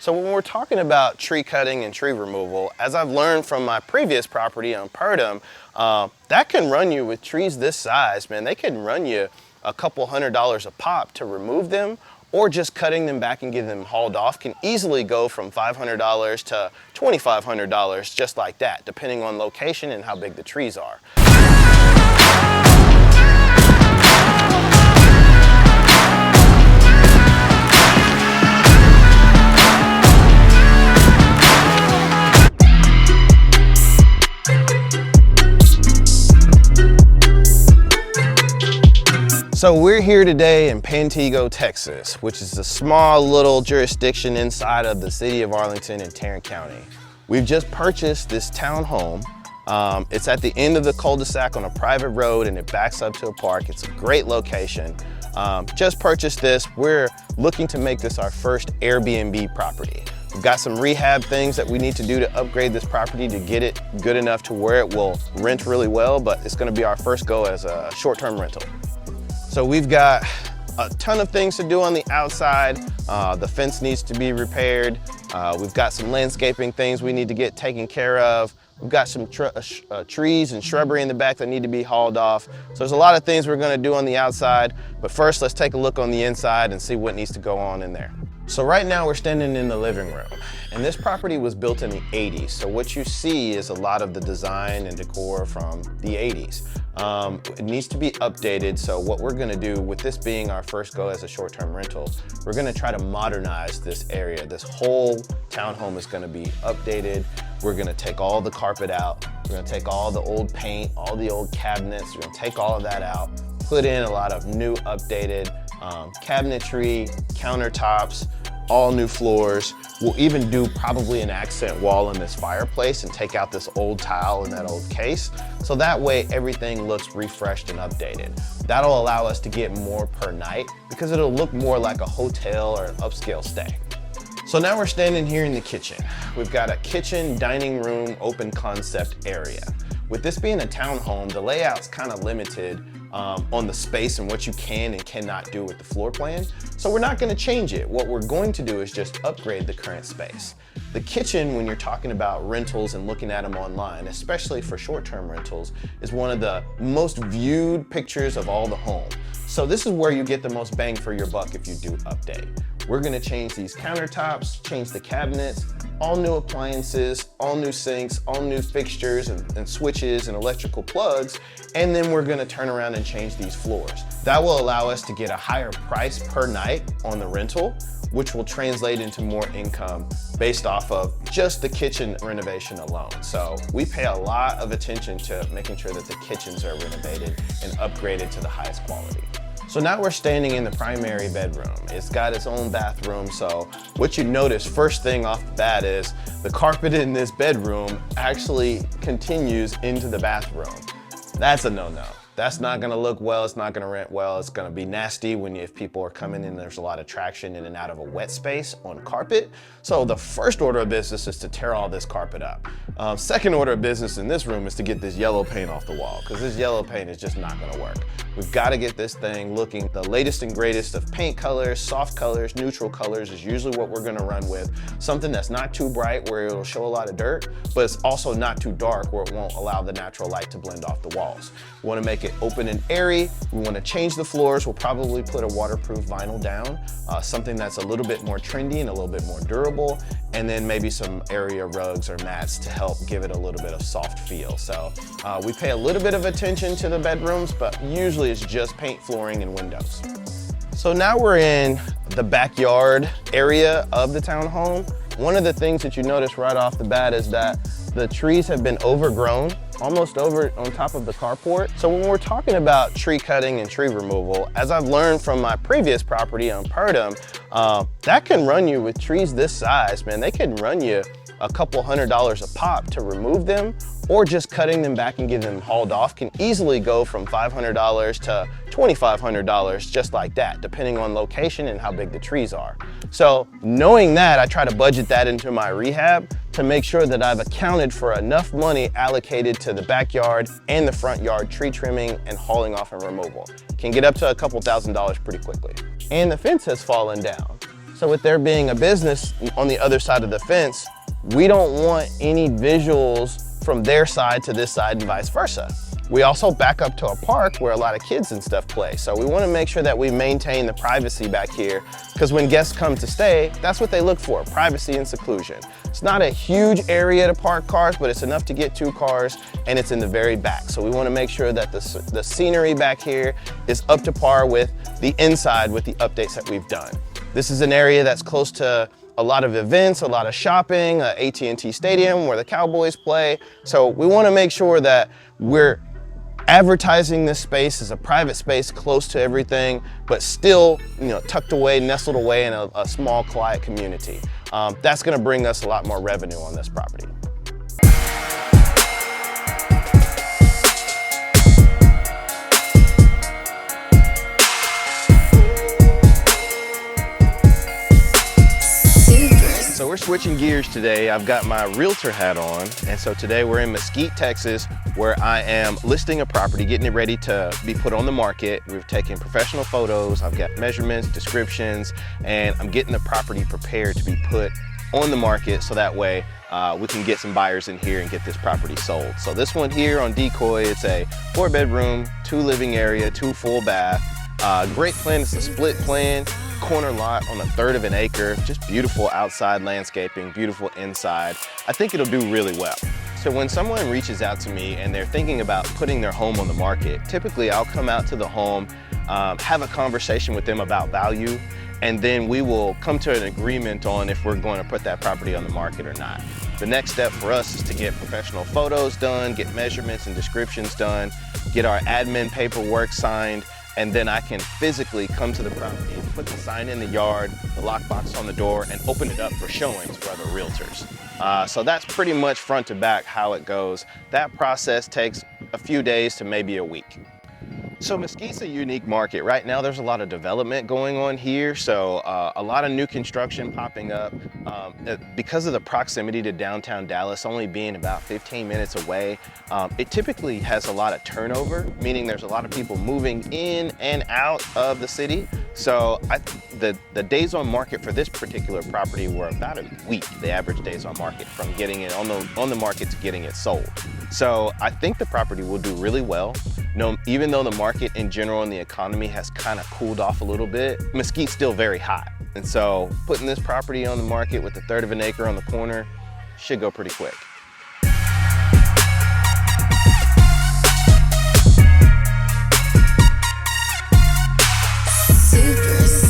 So when we're talking about tree cutting and tree removal, as I've learned from my previous property on Purdom, that can run you with trees this size, man. They can run you a couple $100s a pop to remove them, or just cutting them back and getting them hauled off can easily go from $500 to $2,500 just like that, depending on location and how big the trees are. So we're here today in Pantego, Texas, which is a small little jurisdiction inside of the city of Arlington in Tarrant County. We've just purchased this townhome. It's at the end of the cul-de-sac on a private road and it backs up to a park. It's a great location. Just purchased this. We're looking to make this our first Airbnb property. We've got some rehab things that we need to do to upgrade this property to get it good enough to where it will rent really well, but it's gonna be our first go as a short-term rental. So we've got a ton of things to do on the outside. The fence needs to be repaired. We've got some landscaping things we need to get taken care of. We've got some trees and shrubbery in the back that need to be hauled off. So there's a lot of things we're gonna do on the outside, but first let's take a look on the inside and see what needs to go on in there. So right now we're standing in the living room, and this property was built in the 80s. So what you see is a lot of the design and decor from the 80s. It needs to be updated. So what we're gonna do with this being our first go as a short-term rental, we're gonna try to modernize this area. This whole townhome is gonna be updated. We're gonna take all the carpet out. We're gonna take all the old paint, all the old cabinets. We're gonna take all of that out, put in a lot of new updated cabinetry, countertops, all new floors. We'll even do probably an accent wall in this fireplace and take out this old tile in that old case. So that way everything looks refreshed and updated. That'll allow us to get more per night because it'll look more like a hotel or an upscale stay. So now we're standing here in the kitchen. We've got a kitchen, dining room, open concept area. With this being a townhome, the layout's kind of limited on the space and what you can and cannot do with the floor plan. So we're not gonna change it. What we're going to do is just upgrade the current space. The kitchen, when you're talking about rentals and looking at them online, especially for short-term rentals, is one of the most viewed pictures of all the home. So this is where you get the most bang for your buck if you do update. We're gonna change these countertops, change the cabinets, all new appliances, all new sinks, all new fixtures and switches and electrical plugs, and then we're gonna turn around and change these floors. That will allow us to get a higher price per night on the rental, which will translate into more income based off of just the kitchen renovation alone. So we pay a lot of attention to making sure that the kitchens are renovated and upgraded to the highest quality. So now we're standing in the primary bedroom. It's got its own bathroom, so what you notice first thing off the bat is the carpet in this bedroom actually continues into the bathroom. That's a no-no. That's not gonna look well, it's not gonna rent well, it's gonna be nasty if people are coming in, there's a lot of traction in and out of a wet space on carpet. So the first order of business is to tear all this carpet up. Second order of business in this room is to get this yellow paint off the wall, because this yellow paint is just not gonna work. We've gotta get this thing looking the latest and greatest of paint colors, soft colors, neutral colors is usually what we're gonna run with. Something that's not too bright where it'll show a lot of dirt, but it's also not too dark where it won't allow the natural light to blend off the walls. We wanna make it open and airy. We want to change the floors. We'll probably put a waterproof vinyl down, something that's a little bit more trendy and a little bit more durable, and then maybe some area rugs or mats to help give it a little bit of soft feel. So we pay a little bit of attention to the bedrooms, but usually it's just paint, flooring, and windows. So now we're in the backyard area of the townhome. One of the things that you notice right off the bat is that the trees have been overgrown, almost over on top of the carport. So when we're talking about tree cutting and tree removal, as I've learned from my previous property on Purdom, that can run you with trees this size, man. They can run you a couple $100s a pop to remove them, or just cutting them back and getting them hauled off can easily go from $500 to $2,500 just like that, depending on location and how big the trees are. So knowing that, I try to budget that into my rehab to make sure that I've accounted for enough money allocated to the backyard and the front yard tree trimming and hauling off and removal. Can get up to a couple $1,000s pretty quickly. And the fence has fallen down. So with there being a business on the other side of the fence, we don't want any visuals from their side to this side and vice versa. We also back up to a park where a lot of kids and stuff play. So we want to make sure that we maintain the privacy back here, because when guests come to stay, that's what they look for, privacy and seclusion. It's not a huge area to park cars, but it's enough to get 2 cars, and it's in the very back. So we want to make sure that the scenery back here is up to par with the inside with the updates that we've done. This is an area that's close to a lot of events, a lot of shopping, AT&T Stadium where the Cowboys play. So we want to make sure that we're advertising this space as a private space close to everything, but still, tucked away, nestled away in a small, quiet community. That's going to bring us a lot more revenue on this property. So we're switching gears today. I've got my realtor hat on, and so today we're in Mesquite, Texas, where I am listing a property, getting it ready to be put on the market. We've taken professional photos, I've got measurements, descriptions, and I'm getting the property prepared to be put on the market so that way we can get some buyers in here and get this property sold. So this one here on Decoy, it's a 4-bedroom, 2 living area, 2 full bath. Great plan, it's a split plan. Corner lot on 1/3 of an acre, just beautiful outside landscaping, beautiful inside. I think it'll do really well. So when someone reaches out to me and they're thinking about putting their home on the market, typically I'll come out to the home, have a conversation with them about value, and then we will come to an agreement on if we're going to put that property on the market or not. The next step for us is to get professional photos done, get measurements and descriptions done, get our admin paperwork signed, and then I can physically come to the property and put the sign in the yard, the lockbox on the door, and open it up for showings for other realtors. So that's pretty much front to back how it goes. That process takes a few days to maybe a week. So Mesquite's a unique market. Right now there's a lot of development going on here, so a lot of new construction popping up. Because of the proximity to downtown Dallas, only being about 15 minutes away, it typically has a lot of turnover, meaning there's a lot of people moving in and out of the city. So the days on market for this particular property were about a week, the average days on market, from getting it on the market to getting it sold. So I think the property will do really well. Even though the market in general and the economy has kind of cooled off a little bit, Mesquite's still very hot. And so putting this property on the market with 1/3 of an acre on the corner should go pretty quick. Super.